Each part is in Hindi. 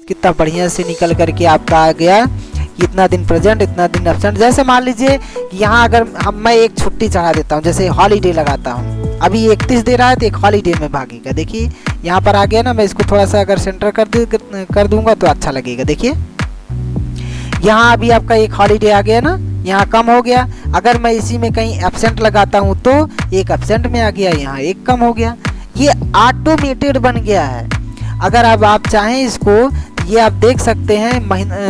कितना बढ़िया से निकल करके आपका आ गया, इतना दिन प्रेजेंट इतना दिन एब्सेंट। जैसे मान लीजिए यहाँ अगर मैं एक छुट्टी चढ़ा देता हूँ, जैसे हॉलीडे लगाता हूँ, अभी 31 दे रहा है तो एक हॉलीडे में भागेगा। देखिए यहाँ पर आ गया ना, मैं इसको थोड़ा सा अगर सेंटर कर दूंगा तो अच्छा लगेगा। देखिए यहाँ अभी आपका एक हॉलीडे आ गया ना, यहाँ कम हो गया। अगर मैं इसी में कहीं एब्सेंट लगाता हूँ तो एक एब्सेंट में आ गया, यहाँ एक कम हो गया। ये ऑटोमेटेड बन गया है। अगर अब आप चाहें इसको, ये आप देख सकते हैं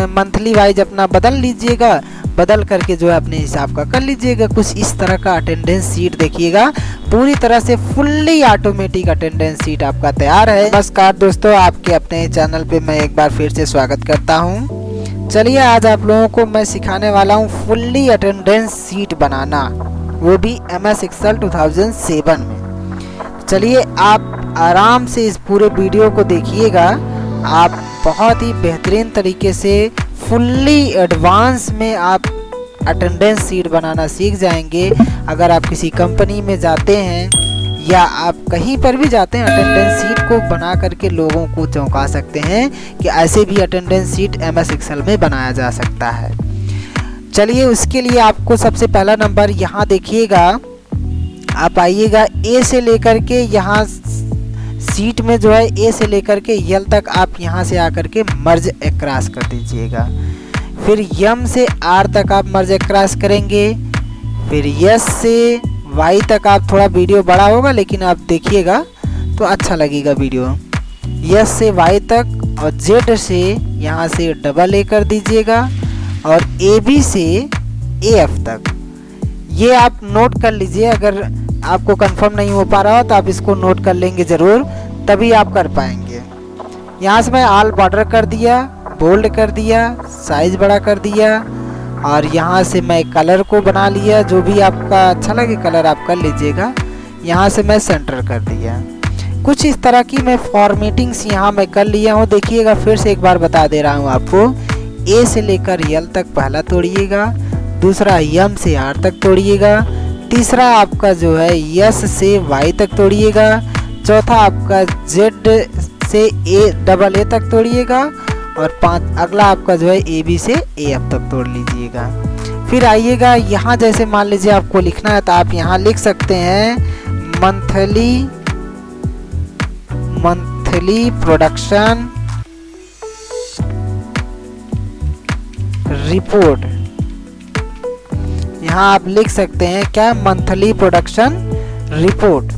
मंथली वाइज अपना बदल लीजिएगा, बदल करके जो है अपने हिसाब का कर लीजिएगा। कुछ इस तरह का अटेंडेंस शीट देखिएगा, पूरी तरह से फुल्ली ऑटोमेटिक अटेंडेंस शीट आपका तैयार है। नमस्कार दोस्तों, आपके अपने चैनल पे मैं एक बार फिर से स्वागत करता हूं। चलिए आज आप लोगों को मैं सिखाने वाला हूं फुल्ली अटेंडेंस शीट बनाना, वो भी MS Excel 2007 में। चलिए आप आराम से इस पूरे वीडियो को देखिएगा, आप बहुत ही बेहतरीन तरीके से फुल्ली एडवांस में आप अटेंडेंस शीट बनाना सीख जाएंगे। अगर आप किसी कंपनी में जाते हैं या आप कहीं पर भी जाते हैं, अटेंडेंस शीट को बना करके लोगों को चौंका सकते हैं कि ऐसे भी अटेंडेंस शीट MS Excel में बनाया जा सकता है। चलिए उसके लिए आपको सबसे पहला नंबर यहाँ देखिएगा, आप आइएगा A से लेकर के, यहाँ सीट में जो है A से लेकर के L तक आप यहाँ से आकर के मर्ज अक्रॉस कर दीजिएगा। फिर M से R तक आप मर्ज अक्रॉस करेंगे। फिर S से Y तक आप, थोड़ा वीडियो बड़ा होगा लेकिन आप देखिएगा तो अच्छा लगेगा वीडियो। S से Y तक और Z से यहाँ से AA कर दीजिएगा और AB से AF तक। ये आप नोट कर लीजिए, अगर आपको कंफर्म नहीं हो पा रहा हो तो आप इसको नोट कर लेंगे ज़रूर, तभी आप कर पाएंगे। यहाँ से मैं ऑल बॉर्डर कर दिया, बोल्ड कर दिया, साइज बड़ा कर दिया और यहाँ से मैं कलर को बना लिया, जो भी आपका अच्छा लगे कलर आप कर लीजिएगा। यहाँ से मैं सेंटर कर दिया। कुछ इस तरह की मैं फॉर्मेटिंग्स यहाँ मैं कर लिया हूँ। देखिएगा फिर से एक बार बता दे रहा हूँ आपको, A से लेकर L तक पहला तोड़िएगा, दूसरा M से R तक तोड़िएगा, तीसरा आपका जो है S से Y तक तोड़िएगा, चौथा आपका Z से AA तक तोड़िएगा और अगला आपका जो है AB से AF तक तोड़ लीजिएगा। फिर आइएगा यहाँ, जैसे मान लीजिए आपको लिखना है तो आप यहाँ लिख सकते हैं मंथली प्रोडक्शन रिपोर्ट। यहाँ आप लिख सकते हैं क्या, मंथली प्रोडक्शन रिपोर्ट।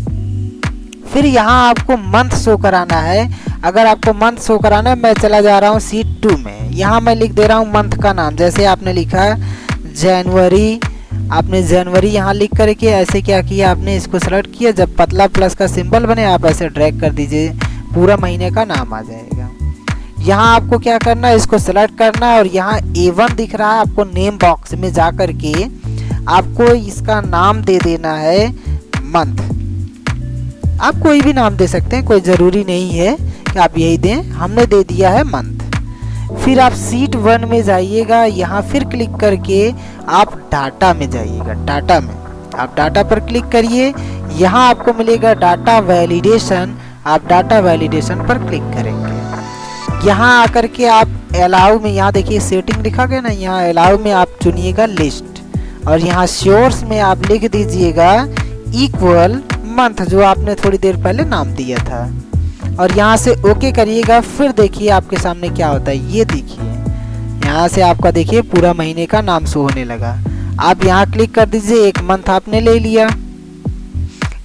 फिर यहाँ आपको मंथ शो कराना है। अगर आपको मंथ शो कराना है, मैं चला जा रहा हूँ शीट 2 में। यहाँ मैं लिख दे रहा हूँ मंथ का नाम, जैसे आपने लिखा जनवरी, आपने जनवरी यहाँ लिख करके ऐसे क्या किया, आपने इसको सेलेक्ट किया, जब पतला प्लस का सिंबल बने आप ऐसे ड्रैग कर दीजिए, पूरा महीने का नाम आ जाएगा। यहाँ आपको क्या करना है, इसको सेलेक्ट करना है और यहाँ A1 दिख रहा है, आपको नेम बॉक्स में जा करके आपको इसका नाम दे देना है मंथ। आप कोई भी नाम दे सकते हैं, कोई ज़रूरी नहीं है कि आप यही दें, हमने दे दिया है मंथ। फिर आप शीट 1 में जाइएगा, यहाँ फिर क्लिक करके आप डाटा में जाइएगा। डाटा में आप डाटा पर क्लिक करिए, यहाँ आपको मिलेगा डाटा वैलिडेशन, आप डाटा वैलिडेशन पर क्लिक करेंगे। यहाँ आकर के आप अलाउ में, यहाँ देखिए सेटिंग लिखा गया ना, यहाँ अलाउ में आप चुनिएगा लिस्ट और यहाँ श्योर्स में आप लिख दीजिएगा इक्वल मंथ, जो आपने थोड़ी देर पहले नाम दिया था, और यहाँ से ओके करिएगा। फिर देखिए आपके सामने क्या होता है, ये देखिए यहाँ से आपका देखिए पूरा महीने का नाम शो होने लगा। आप यहाँ क्लिक कर दीजिए, एक मंथ आपने ले लिया।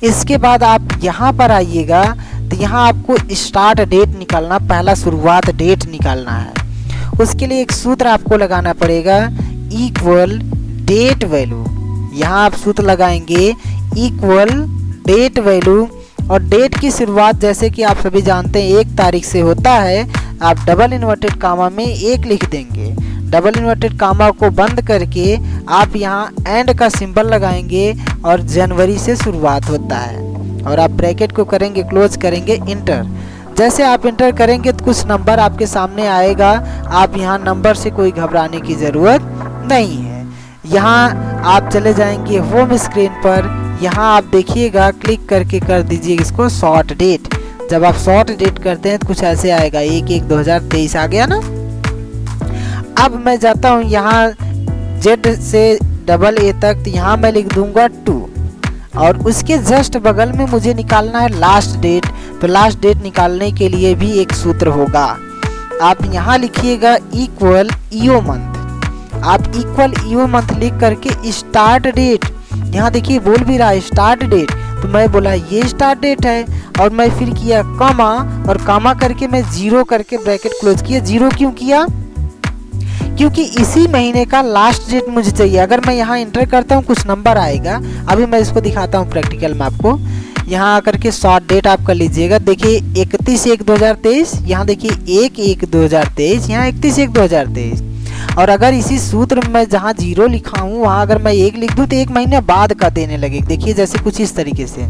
इसके बाद आप यहाँ पर आइएगा तो यहाँ आपको स्टार्ट डेट निकालना, पहला शुरुआत डेट निकालना है। उसके लिए एक सूत्र आपको लगाना पड़ेगा, इक्वल डेट वैल्यू। यहाँ आप सूत्र लगाएंगे इक्वल डेट वैल्यू, और डेट की शुरुआत जैसे कि आप सभी जानते हैं 1 तारीख से होता है। आप डबल इन्वर्टेड कामा में 1 लिख देंगे, डबल इन्वर्टेड कामा को बंद करके आप यहाँ एंड का सिंबल लगाएंगे और जनवरी से शुरुआत होता है, और आप ब्रैकेट को करेंगे क्लोज करेंगे इंटर। जैसे आप इंटर करेंगे तो कुछ नंबर आपके सामने आएगा। आप यहाँ नंबर से कोई घबराने की ज़रूरत नहीं है। यहाँ आप चले जाएंगे होम स्क्रीन पर, यहाँ आप देखिएगा क्लिक करके कर दीजिए इसको शॉर्ट डेट। जब आप शॉर्ट डेट करते हैं तो कुछ ऐसे आएगा 1/1/2023 आ गया ना। अब मैं जाता हूँ यहाँ Z से AA तक, तो यहाँ मैं लिख दूंगा 2 और उसके जस्ट बगल में मुझे निकालना है लास्ट डेट। तो लास्ट डेट निकालने के लिए भी एक सूत्र होगा, आप यहाँ लिखिएगा इक्वल ईओ मंथ। आप इक्वल ईओ मंथ लिख करके स्टार्ट डेट, यहाँ देखिए बोल भी रहा है स्टार्ट डेट, तो मैं बोला ये स्टार्ट डेट है और मैं फिर किया कॉमा और कॉमा करके मैं 0 करके ब्रैकेट क्लोज किया। 0 क्यों किया? क्योंकि इसी महीने का लास्ट डेट मुझे चाहिए। अगर मैं यहाँ इंटर करता हूँ कुछ नंबर आएगा, अभी मैं इसको दिखाता हूँ प्रैक्टिकल में आपको। यहाँ आकर के शॉर्ट डेट आप कर लीजिएगा, देखिए 31/1/2023, यहाँ देखिए 1/1/2023, यहाँ 31/1/2023। और अगर इसी सूत्र में मैं जहाँ 0 लिखा हूँ वहाँ अगर मैं 1 लिख दूँ तो 1 महीने बाद का देने लगे। देखिए जैसे कुछ इस तरीके से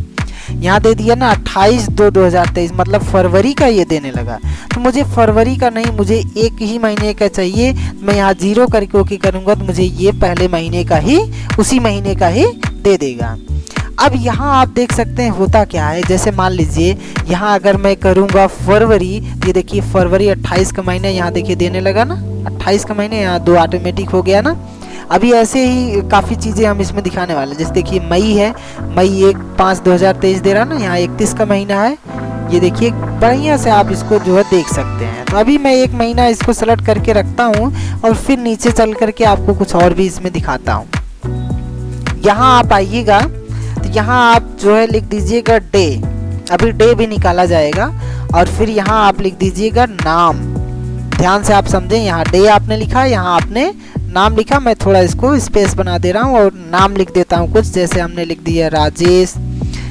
यहाँ दे दिया ना 28/2/2023, मतलब फरवरी का ये देने लगा। तो मुझे फरवरी का नहीं, मुझे एक ही महीने का चाहिए। मैं यहाँ 0 करके ओके करूँगा तो मुझे ये पहले महीने का ही, उसी महीने का ही दे देगा। अब यहाँ आप देख सकते हैं होता क्या है, जैसे मान लीजिए यहाँ अगर मैं करूँगा फरवरी, ये देखिए फरवरी 28 का महीना यहाँ देखिए देने लगा ना, 28 का महीने, यहाँ 2 ऑटोमेटिक हो गया ना। अभी ऐसे ही काफ़ी चीज़ें हम इसमें दिखाने वाले, जैसे देखिए मई है, मई 1/5/2023 दे रहा ना, यहाँ 31 का महीना है। ये देखिए बढ़िया से आप इसको जो है देख सकते हैं। तो अभी मैं एक महीना इसको सेलेक्ट करके रखता हूँ और फिर नीचे चल करके आपको कुछ और भी इसमें दिखाता हूँ। यहाँ आप आइएगा तो यहाँ आप जो है लिख दीजिएगा डे, अभी डे भी निकाला जाएगा। और फिर यहाँ आप लिख दीजिएगा नाम, ध्यान से आप समझें, यहाँ डे आपने लिखा, यहाँ आपने नाम लिखा। मैं थोड़ा इसको स्पेस बना दे रहा हूँ और नाम लिख देता हूँ कुछ, जैसे हमने लिख दिया राजेश,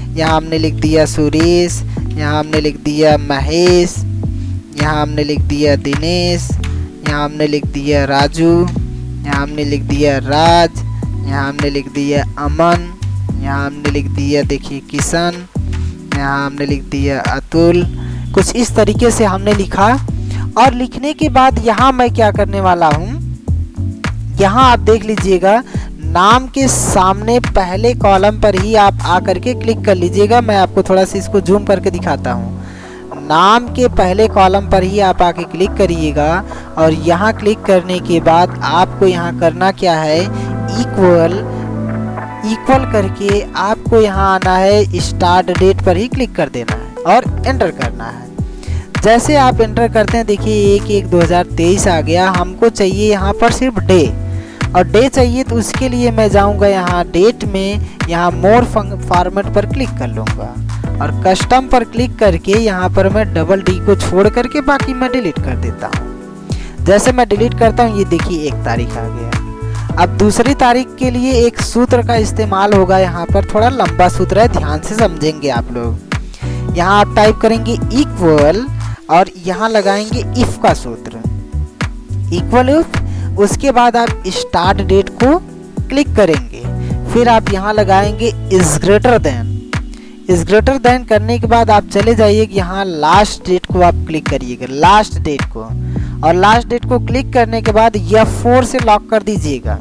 यहाँ हमने लिख दिया सुरेश, यहाँ हमने लिख दिया महेश, यहाँ हमने लिख दिया दिनेश, यहाँ हमने लिख दिया राजू, यहाँ हमने लिख दिया राज, यहाँ हमने लिख दिया अमन, यहाँ हमने लिख दिया देखिए किशन, यहाँ हमने लिख दिया अतुल। कुछ इस तरीके से हमने लिखा। और लिखने के बाद यहाँ मैं क्या करने वाला हूँ, यहाँ आप देख लीजिएगा नाम के सामने पहले कॉलम पर ही आप आकर के क्लिक कर लीजिएगा। मैं आपको थोड़ा सा इसको जूम करके दिखाता हूँ। नाम के पहले कॉलम पर ही आप आके क्लिक करिएगा और यहाँ क्लिक करने के बाद आपको यहाँ करना क्या है, इक्वल करके आपको यहाँ आना है, स्टार्ट डेट पर ही क्लिक कर देना है और एंटर करना है। जैसे आप एंटर करते हैं देखिए 1/1/2023 आ गया। हमको चाहिए यहाँ पर सिर्फ डे, और डे चाहिए तो उसके लिए मैं जाऊँगा यहाँ डेट में, यहाँ मोर फॉर्मेट पर क्लिक कर लूँगा और कस्टम पर क्लिक करके यहाँ पर मैं D को छोड़ करके बाकी मैं डिलीट कर देता हूँ। जैसे मैं डिलीट करता हूँ ये देखिए 1 तारीख आ गया। अब दूसरी तारीख के लिए एक सूत्र का इस्तेमाल होगा, यहाँ पर थोड़ा लंबा सूत्र है, ध्यान से समझेंगे आप लोग। यहाँ आप टाइप करेंगे इक्वल और यहाँ लगाएंगे इफ का सूत्र, इक्वल इफ। उसके बाद आप स्टार्ट डेट को क्लिक करेंगे, फिर आप यहाँ लगाएंगे is greater than. Is greater than करने के बाद आप चले जाइए यहाँ लास्ट डेट को आप क्लिक करिएगा, लास्ट डेट को, और लास्ट डेट को क्लिक करने के बाद F4 से लॉक कर दीजिएगा।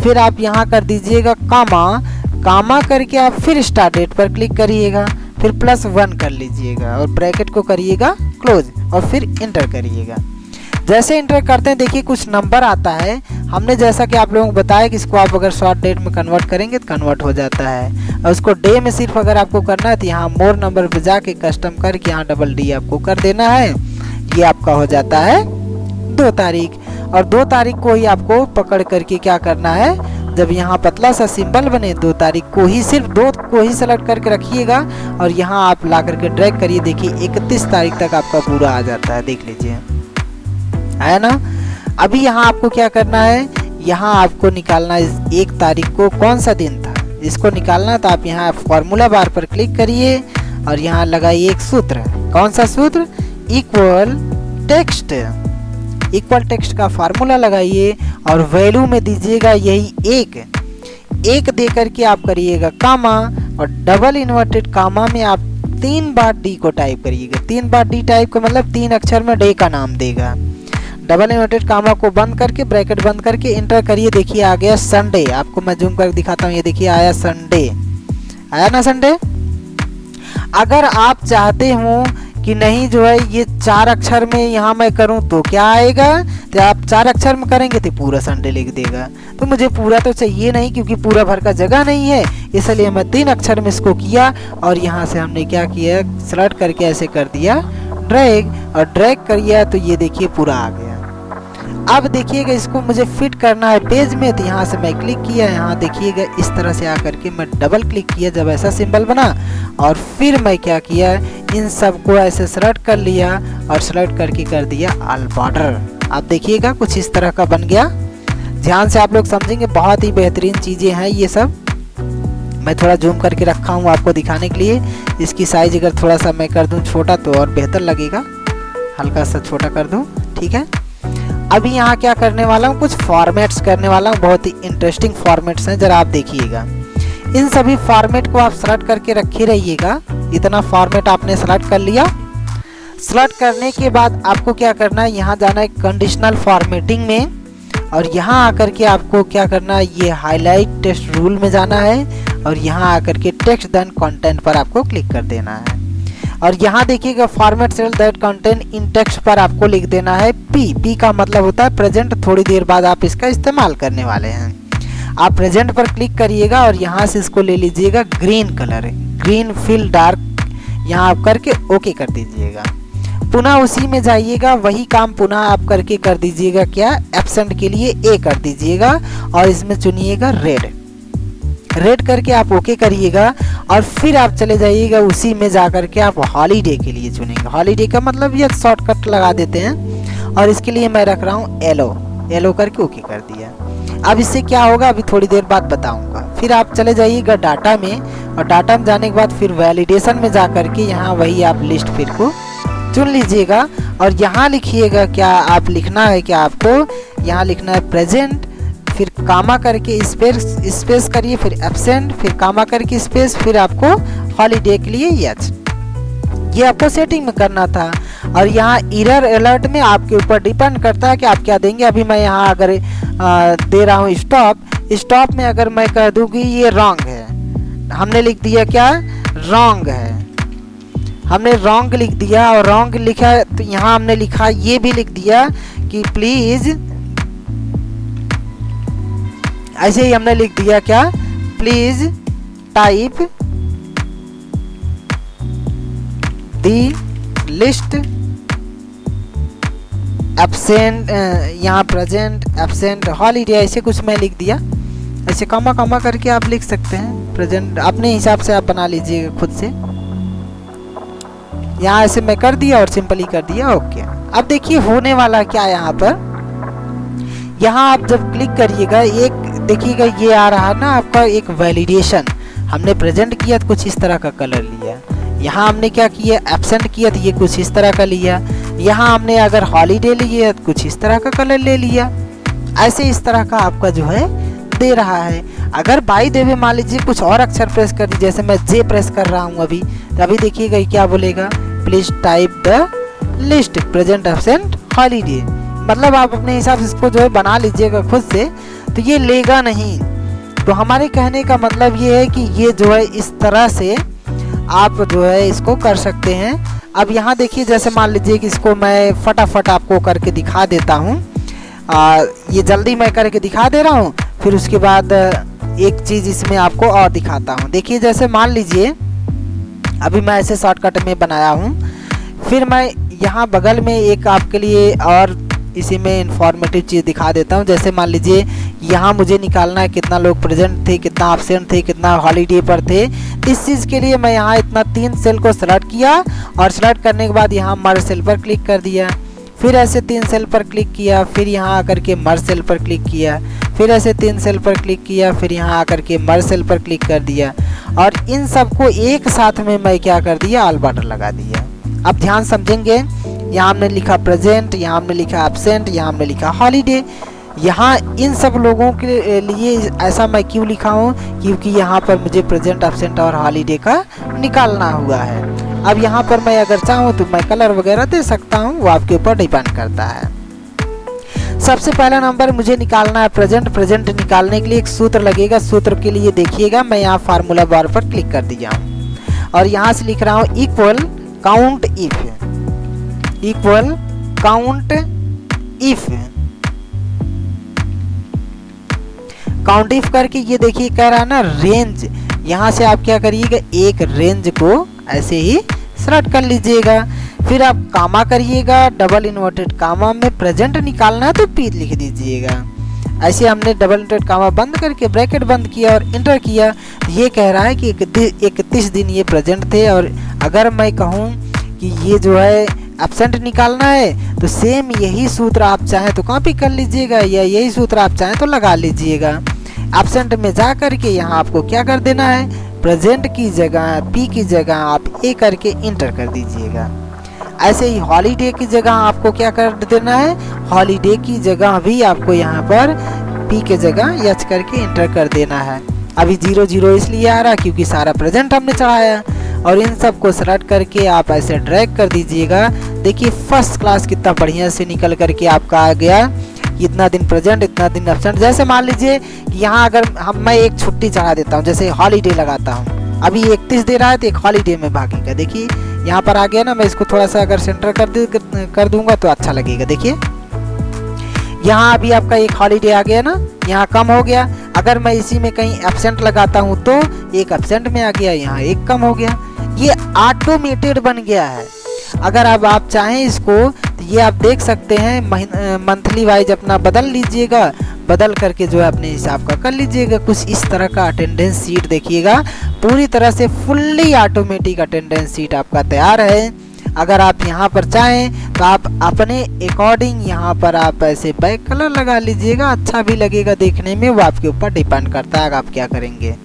फिर आप यहाँ कर दीजिएगा कामा करके आप फिर स्टार्ट डेट पर क्लिक करिएगा, फिर +1 कर लीजिएगा और ब्रैकेट को करिएगा क्लोज और फिर इंटर करिएगा। जैसे इंटर करते हैं देखिए कुछ नंबर आता है। हमने जैसा कि आप लोगों को बताया कि इसको आप अगर शॉर्ट डेट में कन्वर्ट करेंगे तो कन्वर्ट हो जाता है, और उसको डे में सिर्फ अगर आपको करना है तो यहाँ मोर नंबर पे जाके कस्टम करके यहाँ D आपको कर देना है। ये आपका हो जाता है 2 तारीख, और 2 तारीख को ही आपको पकड़ करके क्या करना है, जब यहाँ पतला सा सिंबल बने 2 तारीख को ही, सिर्फ 2 को ही सेलेक्ट करके रखिएगा और यहाँ आप ला करके ड्रैग करिए। देखिए 31 तारीख तक आपका पूरा आ जाता है, देख लीजिए है ना। अभी यहाँ आपको क्या करना है, यहाँ आपको निकालना है 1 तारीख को कौन सा दिन था, इसको निकालना। तो आप यहाँ फॉर्मूला बार पर क्लिक करिए और यहाँ लगाइए एक सूत्र। कौन सा सूत्र, इक्वल टेक्स्ट। इक्वल टेक्स्ट का फार्मूला लगाइए और वैल्यू में दीजिएगा यही 1 दे करके आप करिएगा कामा, और डबल इन्वर्टेड कामा में आप 3 बार D को टाइप करिएगा। 3 बार D टाइप का मतलब 3 अक्षर में डे का नाम देगा। डबल इन्वर्टेड कामा को बंद करके ब्रैकेट बंद करके इंटर करिए। देखिए आ गया संडे, आपको मैं जूम कर दिखाता हूँ, ये देखिए आया संडे, आया ना संडे। अगर आप चाहते हो कि नहीं जो है ये 4 अक्षर में यहाँ मैं करूँ तो क्या आएगा, तो आप 4 अक्षर में करेंगे तो पूरा संडे लिख देगा। तो मुझे पूरा तो चाहिए नहीं क्योंकि पूरा भर का जगह नहीं है, इसलिए मैं 3 अक्षर में इसको किया और यहाँ से हमने क्या किया, सेलेक्ट करके ऐसे कर दिया ड्रैग, और ड्रैग करिए तो ये देखिए पूरा आ गया। अब देखिएगा इसको मुझे फिट करना है पेज में, तो यहाँ से मैं क्लिक किया, यहाँ देखिएगा इस तरह से आकर के मैं डबल क्लिक किया जब ऐसा सिंबल बना, और फिर मैं क्या किया, इन सब को ऐसे सेलेक्ट कर लिया और सेलेक्ट करके कर दिया ऑल बॉर्डर। आप देखिएगा कुछ इस तरह का बन गया। ध्यान से आप लोग समझेंगे, बहुत ही बेहतरीन चीज़ें हैं ये सब। मैं थोड़ा जूम करके रखा हूँ आपको दिखाने के लिए। इसकी साइज अगर थोड़ा सा मैं कर दूँ छोटा तो और बेहतर लगेगा, हल्का सा छोटा कर दूँ, ठीक है। अभी यहाँ क्या करने वाला हूँ, कुछ फॉर्मेट्स करने वाला हूँ, बहुत ही इंटरेस्टिंग फॉर्मेट्स हैं, जरा आप देखिएगा। इन सभी फॉर्मेट को आप सेलेक्ट करके रखे रहिएगा। इतना फॉर्मेट आपने सेलेक्ट कर लिया। सेलेक्ट करने के बाद आपको क्या करना है, यहाँ जाना है कंडीशनल फॉर्मेटिंग में, और यहाँ आकर के आपको क्या करना है, ये हाईलाइट टेक्स्ट रूल में जाना है और यहाँ आकर के टेक्स्ट देन कंटेंट पर आपको क्लिक कर देना है। और यहाँ देखिएगा format cell that content in text पर आपको लिख देना है पी का मतलब होता है प्रेजेंट। थोड़ी देर बाद आप इसका इस्तेमाल करने वाले हैं। आप प्रेजेंट पर क्लिक करिएगा और यहाँ से इसको ले लीजिएगा green colour, green fill dark, यहाँ आप करके ओके कर दीजिएगा। पुनः उसी में जाइएगा, वही काम पुनः आप करके कर दीजिएगा, क्या एब्सेंट के लिए ए कर दीजिएगा और इसमें चुनिएगा रेड करके आप ओके करिएगा। और फिर आप चले जाइएगा उसी में जा कर के आप हॉलीडे के लिए चुनेंगे। हॉलीडे का मतलब ये शॉर्टकट लगा देते हैं, और इसके लिए मैं रख रहा हूँ येलो करके ओके कर दिया। अब इससे क्या होगा अभी थोड़ी देर बाद बताऊंगा। फिर आप चले जाइएगा डाटा में, और डाटा में जाने के बाद फिर वैलिडेशन में जा कर के यहाँ वही आप लिस्ट फिर को चुन लीजिएगा, और यहाँ लिखिएगा क्या आप लिखना है, क्या आपको यहाँ लिखना है प्रेजेंट, फिर कामा करके स्पेस करिए, फिर एब्सेंट, फिर कामा करके स्पेस, फिर आपको हॉलीडे के लिए यस, ये आपको सेटिंग में करना था। और यहाँ एरर अलर्ट में आपके ऊपर डिपेंड करता है कि आप क्या देंगे। अभी मैं यहाँ अगर दे रहा हूँ स्टॉप में अगर मैं कह दूँ कि ये रॉन्ग है, हमने लिख दिया क्या रॉन्ग है, हमने रॉन्ग लिख दिया, और रॉन्ग लिखा तो यहाँ हमने लिखा ये भी लिख दिया कि प्लीज, ऐसे ही हमने लिख दिया क्या please type the list absent, यहाँ प्रेजेंट एब्सेंट हॉलीडे, ऐसे कुछ मैं लिख दिया। ऐसे कमा करके आप लिख सकते हैं, प्रेजेंट अपने हिसाब से आप बना लीजिएगा खुद से। यहाँ ऐसे मैं कर दिया और सिंपली कर दिया ओके। अब देखिए होने वाला क्या है यहाँ पर, यहाँ आप जब क्लिक करिएगा एक देखिएगा ये आ रहा है ना आपका एक वैलिडेशन। हमने प्रेजेंट किया तो कुछ इस तरह का कलर लिया, यहाँ हमने क्या किया एब्सेंट किया तो ये कुछ इस तरह का लिया, यहाँ हमने अगर हॉलीडे लिया तो कुछ इस तरह का कलर ले लिया। ऐसे इस तरह का आपका जो है दे रहा है। अगर बाई द वे मान लीजिए कुछ और अक्षर प्रेस कर दीजिए, जैसे मैं जे प्रेस कर रहा हूँ अभी, तो अभी देखिएगा क्या बोलेगा please type the list present absent holiday. मतलब आप अपने हिसाब से इसको जो है बना लीजिएगा खुद से, तो ये लेगा नहीं। तो हमारे कहने का मतलब ये है कि ये जो है इस तरह से आप जो है इसको कर सकते हैं। अब यहाँ देखिए जैसे मान लीजिए कि इसको मैं फटाफट आपको करके दिखा देता हूँ, ये जल्दी मैं करके दिखा दे रहा हूँ, फिर उसके बाद एक चीज़ इसमें आपको और दिखाता हूँ। देखिए जैसे मान लीजिए अभी मैं ऐसे शॉर्टकट में बनाया हूँ, फिर मैं यहाँ बगल में एक आपके लिए और इसी में इंफॉर्मेटिव चीज़ दिखा देता हूँ। जैसे मान लीजिए यहाँ मुझे निकालना है कितना लोग प्रेजेंट थे, कितना एब्सेंट थे, कितना हॉलीडे पर थे। इस चीज़ के लिए मैं यहाँ इतना 3 सेल को सेलेक्ट किया, और सेलेक्ट करने के बाद यहाँ मर्ज सेल पर क्लिक कर दिया, फिर ऐसे 3 सेल पर क्लिक किया, फिर यहाँ आकर के मर्ज सेल पर क्लिक किया, फिर ऐसे 3 सेल पर क्लिक किया, फिर यहाँ आकर के मर्ज सेल पर क्लिक कर दिया, और इन सबको एक साथ में मैं क्या कर दिया ऑल बॉर्डर लगा दिया। अब ध्यान समझेंगे, यहाँ हमने लिखा प्रेजेंट, यहाँ हमने लिखा एब्सेंट, यहाँ हमने लिखा हॉलीडे। यहाँ इन सब लोगों के लिए ऐसा मैं क्यों लिखा हूँ, क्योंकि यहाँ पर मुझे प्रेजेंट एब्सेंट और हॉलीडे का निकालना हुआ है। अब यहाँ पर मैं अगर चाहूँ तो मैं कलर वगैरह दे सकता हूँ, वो आपके ऊपर डिपेंड करता है। सबसे पहला नंबर मुझे निकालना है प्रेजेंट निकालने के लिए एक सूत्र लगेगा। सूत्र के लिए देखिएगा मैं यहाँ फार्मूला बार पर क्लिक कर दिया हूँ, और यहाँ से लिख रहा हूँ equal count if, equal count if. Count if करके ये देखिए कह रहा है ना रेंज, यहाँ से आप क्या करिएगा एक रेंज को ऐसे ही सेलेक्ट कर लीजिएगा। फिर आप कामा करिएगा, डबल इन्वर्टेड कामा में प्रेजेंट निकालना है तो पी लिख दीजिएगा। ऐसे हमने डबल इन्वर्टेड कामा बंद करके ब्रैकेट बंद किया और इंटर किया। ये कह रहा है कि 31 दिन ये प्रेजेंट थे, और अगर मैं कहूँ कि ये जो है एब्सेंट निकालना है तो सेम यही सूत्र आप चाहें तो कॉपी कर लीजिएगा, या यही सूत्र आप चाहें तो लगा लीजिएगा। एब्सेंट में जा करके यहाँ आपको क्या कर देना है, प्रेजेंट की जगह पी की जगह आप ए करके इंटर कर दीजिएगा। ऐसे ही हॉलीडे की जगह आपको क्या कर देना है, हॉलीडे की जगह भी आपको यहाँ पर पी के जगह एच करके इंटर कर देना है। अभी 00 इसलिए आ रहा क्योंकि सारा प्रेजेंट हमने चढ़ाया, और इन सब को सेलेक्ट करके आप ऐसे ड्रैग कर दीजिएगा। देखिए फर्स्ट क्लास कितना बढ़िया से निकल करके आपका आ गया, इतना दिन प्रेजेंट इतना दिन एब्सेंट। जैसे मान लीजिए यहाँ अगर मैं एक छुट्टी चढ़ा देता हूँ, जैसे हॉलीडे लगाता हूँ, अभी 31 दे रहा है तो एक हॉलीडे में भागेगा। देखिए यहाँ पर आ गया ना, मैं इसको थोड़ा सा अगर सेंटर कर दूंगा तो अच्छा लगेगा। देखिए यहाँ अभी आपका एक हॉलीडे आ गया ना, यहाँ कम हो गया। अगर मैं इसी में कहीं एब्सेंट लगाता हूँ तो एक एब्सेंट में आ गया, यहाँ एक कम हो गया। ये ऑटोमेटेड बन गया है। अगर अब आप चाहें इसको तो ये आप देख सकते हैं मंथली वाइज अपना बदल लीजिएगा, बदल करके जो है अपने हिसाब का कर लीजिएगा। कुछ इस तरह का अटेंडेंस सीट देखिएगा, पूरी तरह से फुल्ली ऑटोमेटिक अटेंडेंस सीट आपका तैयार है। अगर आप यहाँ पर चाहें तो आप अपने अकॉर्डिंग यहाँ पर आप ऐसे बैक कलर लगा लीजिएगा, अच्छा भी लगेगा देखने में, वो आपके ऊपर डिपेंड करता है आप क्या करेंगे।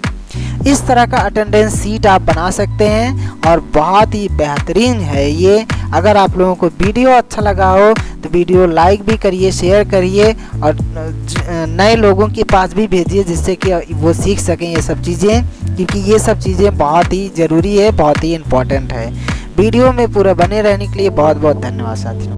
इस तरह का अटेंडेंस सीट आप बना सकते हैं और बहुत ही बेहतरीन है ये। अगर आप लोगों को वीडियो अच्छा लगा हो तो वीडियो लाइक भी करिए, शेयर करिए और नए लोगों के पास भी भेजिए, जिससे कि वो सीख सकें ये सब चीज़ें, क्योंकि ये सब चीज़ें बहुत ही ज़रूरी है, बहुत ही इम्पोर्टेंट है। वीडियो में पूरा बने रहने के लिए बहुत बहुत धन्यवाद साथियों।